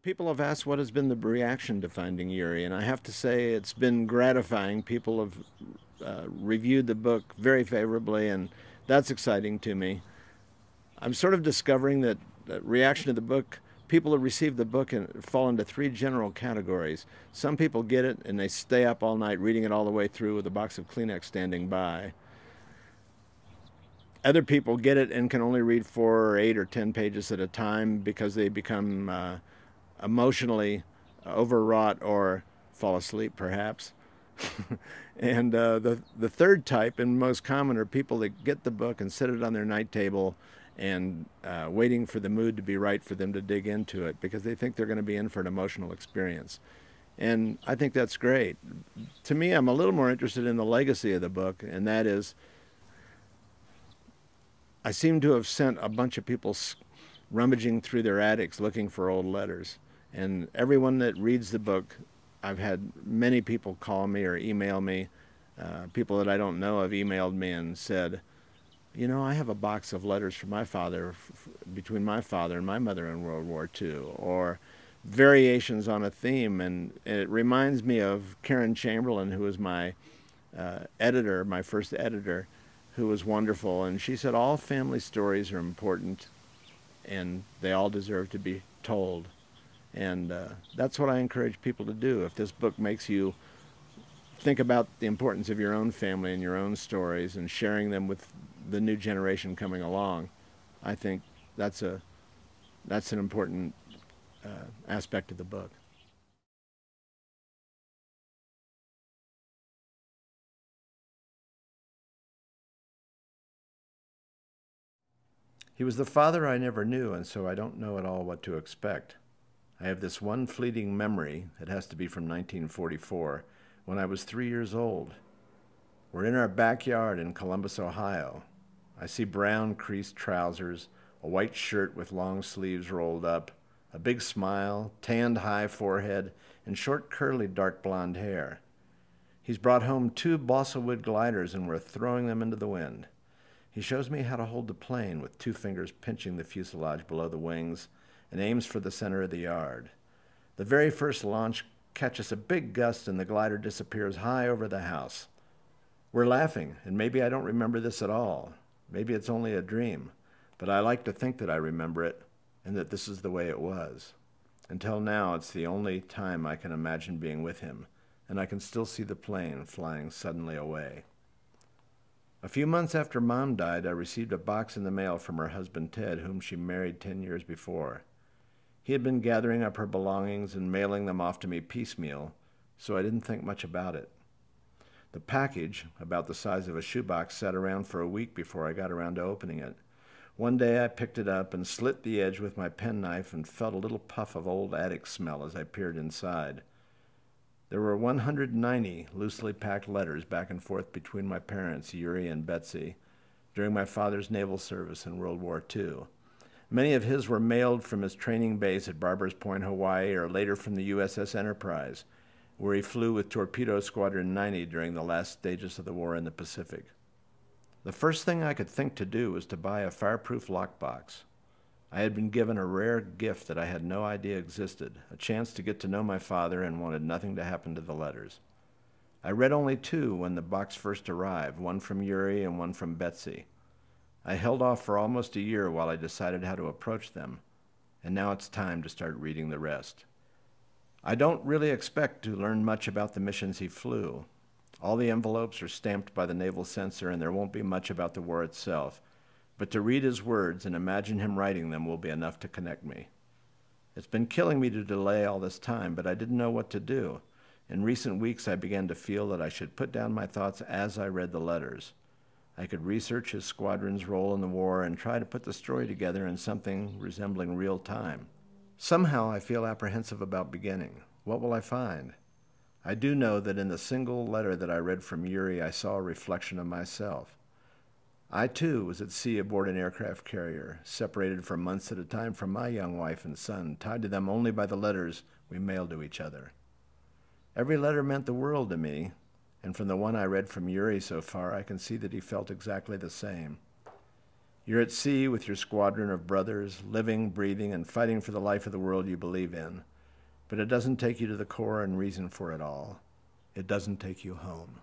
People have asked what has been the reaction to Finding Yuri, and I have to say it's been gratifying. People have reviewed the book very favorably, and that's exciting to me. I'm sort of discovering that the reaction to the book, people who receive the book and fall into three general categories. Some people get it and they stay up all night reading it all the way through with a box of Kleenex standing by. Other people get it and can only read 4 or 8 or 10 pages at a time because they become emotionally overwrought or fall asleep, perhaps. And the third type, and most common, are people that get the book and set it on their night table and waiting for the mood to be right for them to dig into it because they think they're going to be in for an emotional experience. And I think that's great. To me, I'm a little more interested in the legacy of the book, and that is I seem to have sent a bunch of people rummaging through their attics looking for old letters. And everyone that reads the book, I've had many people call me or email me. People that I don't know have emailed me and said, you know, I have a box of letters from my father, between my father and my mother in World War II, or variations on a theme. And it reminds me of Karen Chamberlain, who was my editor, my first editor, who was wonderful. And she said, all family stories are important and they all deserve to be told. And that's what I encourage people to do. If this book makes you think about the importance of your own family and your own stories and sharing them with the new generation coming along, I think that's an important aspect of the book. He was the father I never knew, and so I don't know at all what to expect. I have this one fleeting memory, it has to be from 1944, when I was 3 years old. We're in our backyard in Columbus, Ohio. I see brown creased trousers, a white shirt with long sleeves rolled up, a big smile, tanned high forehead, and short curly dark blonde hair. He's brought home 2 balsa-wood gliders and we're throwing them into the wind. He shows me how to hold the plane with 2 fingers pinching the fuselage below the wings and aims for the center of the yard. The very first launch catches a big gust and the glider disappears high over the house. We're laughing, and maybe I don't remember this at all. Maybe it's only a dream, but I like to think that I remember it and that this is the way it was. Until now, it's the only time I can imagine being with him, and I can still see the plane flying suddenly away. A few months after Mom died, I received a box in the mail from her husband Ted, whom she married 10 years before. He had been gathering up her belongings and mailing them off to me piecemeal, so I didn't think much about it. The package, about the size of a shoebox, sat around for a week before I got around to opening it. One day I picked it up and slit the edge with my penknife and felt a little puff of old attic smell as I peered inside. There were 190 loosely packed letters back and forth between my parents, Yuri and Betsy, during my father's naval service in World War II. Many of his were mailed from his training base at Barbers Point, Hawaii, or later from the USS Enterprise, where he flew with Torpedo Squadron 90 during the last stages of the war in the Pacific. The first thing I could think to do was to buy a fireproof lockbox. I had been given a rare gift that I had no idea existed, a chance to get to know my father, and wanted nothing to happen to the letters. I read only 2 when the box first arrived, one from Yuri and one from Betsy. I held off for almost a year while I decided how to approach them, and now it's time to start reading the rest. I don't really expect to learn much about the missions he flew. All the envelopes are stamped by the naval censor, and there won't be much about the war itself. But to read his words and imagine him writing them will be enough to connect me. It's been killing me to delay all this time, but I didn't know what to do. In recent weeks, I began to feel that I should put down my thoughts as I read the letters. I could research his squadron's role in the war and try to put the story together in something resembling real time. Somehow I feel apprehensive about beginning. What will I find? I do know that in the single letter that I read from Yuri, I saw a reflection of myself. I, too, was at sea aboard an aircraft carrier, separated for months at a time from my young wife and son, tied to them only by the letters we mailed to each other. Every letter meant the world to me, and from the one I read from Yuri so far, I can see that he felt exactly the same. You're at sea with your squadron of brothers, living, breathing, and fighting for the life of the world you believe in. But it doesn't take you to the core and reason for it all. It doesn't take you home.